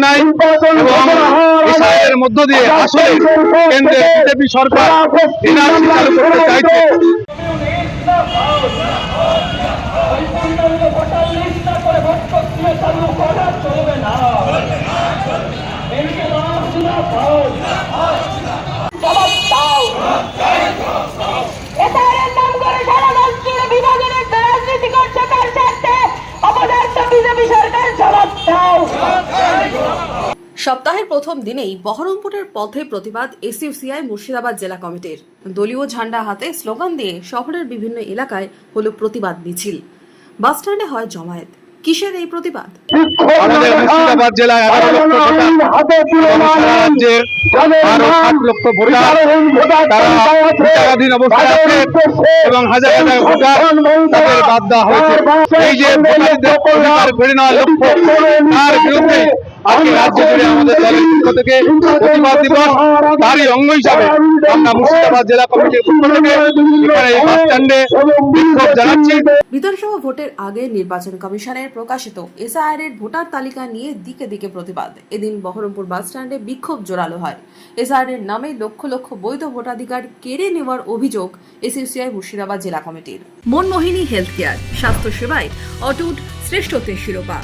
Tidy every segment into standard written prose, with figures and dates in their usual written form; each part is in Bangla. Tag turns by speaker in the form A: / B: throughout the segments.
A: জানাই এবং এর মধ্য দিয়ে আসলে কেন্দ্রের বিজেপি সরকার এনআরসি চালু করতে চাইছে।
B: সপ্তাহের প্রথম দিনেই বহরমপুরের পথে প্রতিবাদ এসইউসিআই মুর্শিদাবাদ জেলা কমিটির। দলীয় ঝান্ডা হাতে স্লোগান দিয়ে শহরের বিভিন্ন এলাকায় হলো প্রতিবাদ মিছিল। বাসস্ট্যান্ডে হয় জমায়েত। কিসের এই প্রতিবাদ?
A: আমাদের মুর্শিদাবাদ জেলায় 11 লক্ষ ভোটার, সারা রাজ্যের 12-7 লক্ষ ভোটার তারা বিচারাধীন অবস্থায় আছে এবং হাজার হাজার ভোটার তাদের বাদ দেওয়া হয়েছে। এই যে ভোটারদের অধিকার কেড়ে নেওয়ার লক্ষ্য, তার বিরুদ্ধে আজকে রাজ্য জুড়ে আমাদের দলের পক্ষ থেকে প্রতিবাদ দিবস, তারই অঙ্গ হিসাবে আমরা মুর্শিদাবাদ জেলা কমিটির পক্ষ থেকে এখানে এই বাস স্ট্যান্ডে বিক্ষোভ জানাচ্ছি।
B: বিধানসভা ভোটের আগে নির্বাচন কমিশনের প্রকাশিত এসআইআর এর ভোটার তালিকা নিয়ে দিকে দিকে প্রতিবাদ। এদিন বহরমপুর বাস স্ট্যান্ডে বিক্ষোভ জোরালো হয়। এসআইআর এর নামে লক্ষ লক্ষ বৈধ ভোটাধিকার কেড়ে নেওয়ার অভিযোগ এসইউসিআই মুর্শিদাবাদ জেলা কমিটির। মনমোহিনী হেলথ কেয়ার, স্বাস্থ্য সেবায় অটুট শ্রেষ্ঠত্বের শিরোপা।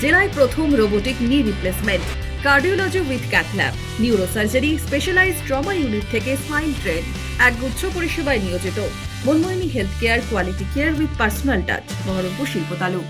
B: জেলায় প্রথম robotic knee replacement, cardiology with cath lab, neurosurgery, specialized trauma unit থেকে স্পাইন ট্রেন, একগুচ্ছ পরিষেবায় নিয়োজিত। Manmohini health care, quality care with personal touch, Baharampur শিল্প তালুক।